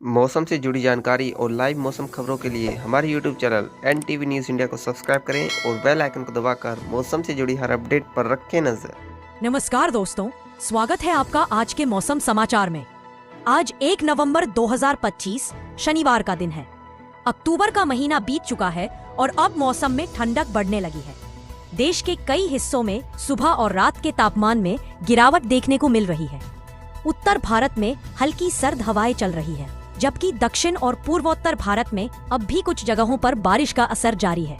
मौसम से जुड़ी जानकारी और लाइव मौसम खबरों के लिए हमारे YouTube channel NTV news India को सब्सक्राइब करें और बेल आइकन को दबाकर मौसम से जुड़ी हर अपडेट पर रखें नजर। नमस्कार दोस्तों, स्वागत है आपका आज के मौसम समाचार में। आज 1 नवंबर 2025 शनिवार का दिन है। अक्टूबर का महीना बीत चुका है और अब मौसम में ठंडक बढ़ने लगी है। देश के कई हिस्सों में सुबह और रात के तापमान में गिरावट देखने को मिल रही है। उत्तर भारत में हल्की सर्द हवाएं चल रही है, जबकि दक्षिण और पूर्वोत्तर भारत में अब भी कुछ जगहों पर बारिश का असर जारी है।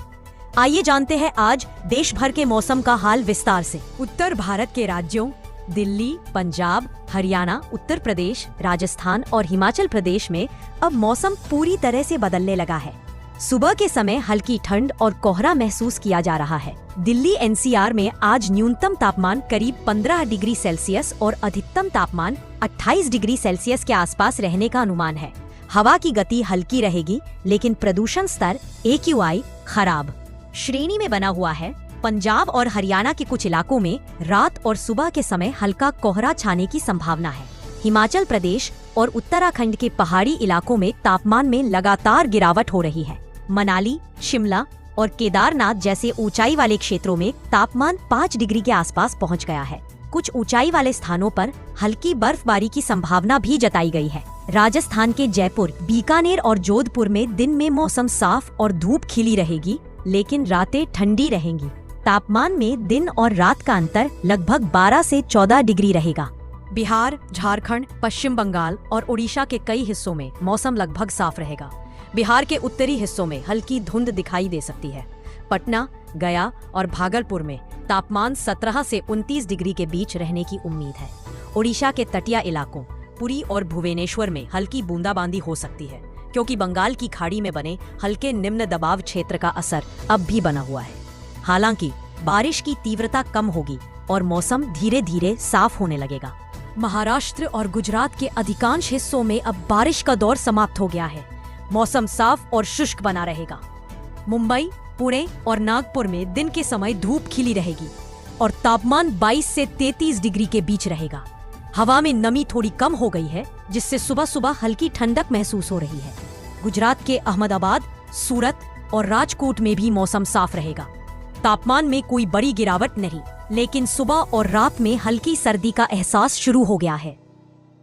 आइए जानते हैं आज देश भर के मौसम का हाल विस्तार से। उत्तर भारत के राज्यों दिल्ली, पंजाब, हरियाणा, उत्तर प्रदेश, राजस्थान और हिमाचल प्रदेश में अब मौसम पूरी तरह से बदलने लगा है। सुबह के समय हल्की ठंड और कोहरा महसूस किया जा रहा है। दिल्ली NCR में आज न्यूनतम तापमान करीब 15 डिग्री सेल्सियस और अधिकतम तापमान 28 डिग्री सेल्सियस के आसपास रहने का अनुमान है। हवा की गति हल्की रहेगी, लेकिन प्रदूषण स्तर AQI खराब श्रेणी में बना हुआ है। पंजाब और हरियाणा के कुछ इलाकों में रात और सुबह के समय हल्का कोहरा छाने की संभावना है। हिमाचल प्रदेश और उत्तराखंड के पहाड़ी इलाकों में तापमान में लगातार गिरावट हो रही है। मनाली, शिमला और केदारनाथ जैसे ऊंचाई वाले क्षेत्रों में तापमान 5 डिग्री के आसपास पहुंच गया है। कुछ ऊंचाई वाले स्थानों पर हल्की बर्फबारी की संभावना भी जताई गई है। राजस्थान के जयपुर, बीकानेर और जोधपुर में दिन में मौसम साफ और धूप खिली रहेगी, लेकिन रातें ठंडी रहेंगी। तापमान में दिन और रात का अंतर लगभग 12 से 14 डिग्री रहेगा। बिहार, झारखंड, पश्चिम बंगाल और उड़ीसा के कई हिस्सों में मौसम लगभग साफ रहेगा। बिहार के उत्तरी हिस्सों में हल्की धुंध दिखाई दे सकती है। पटना, गया और भागलपुर में तापमान 17 से 29 डिग्री के बीच रहने की उम्मीद है। उड़ीसा के तटीय इलाकों पुरी और भुवनेश्वर में हल्की बूंदाबांदी हो सकती है, क्योंकि बंगाल की खाड़ी में बने हल्के निम्न दबाव क्षेत्र का असर अब भी बना हुआ है। हालांकि बारिश की तीव्रता कम होगी और मौसम धीरे धीरे साफ होने लगेगा। महाराष्ट्र और गुजरात के अधिकांश हिस्सों में अब बारिश का दौर समाप्त हो गया है। मौसम साफ और शुष्क बना रहेगा। मुंबई, पुणे और नागपुर में दिन के समय धूप खिली रहेगी और तापमान 22 से 33 डिग्री के बीच रहेगा। हवा में नमी थोड़ी कम हो गई है, जिससे सुबह सुबह हल्की ठंडक महसूस हो रही है। गुजरात के अहमदाबाद, सूरत और राजकोट में भी मौसम साफ रहेगा। तापमान में कोई बड़ी गिरावट नहीं, लेकिन सुबह और रात में हल्की सर्दी का एहसास शुरू हो गया है।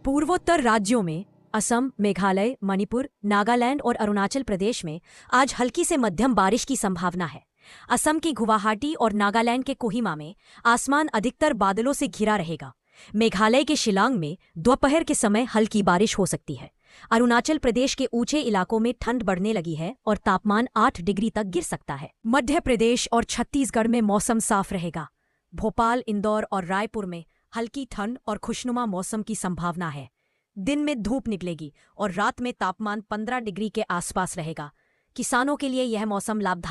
पूर्वोत्तर राज्यों में असम, मेघालय, मणिपुर, नागालैंड और अरुणाचल प्रदेश में आज हल्की से मध्यम बारिश की संभावना है। असम की गुवाहाटी और नागालैंड के कोहिमा में आसमान अधिकतर बादलों से घिरा रहेगा। मेघालय के शिलांग में दोपहर के समय हल्की बारिश हो सकती है। अरुणाचल प्रदेश के ऊंचे इलाकों में ठंड बढ़ने लगी है और तापमान 8 डिग्री तक गिर सकता है। मध्य प्रदेश और छत्तीसगढ़ में मौसम साफ रहेगा। भोपाल, इंदौर और रायपुर में हल्की ठंड और खुशनुमा मौसम की संभावना है। दिन में धूप निकलेगी और रात में तापमान 15 डिग्री के आसपास रहेगा। किसानों के लिए यह मौसम लाभदायक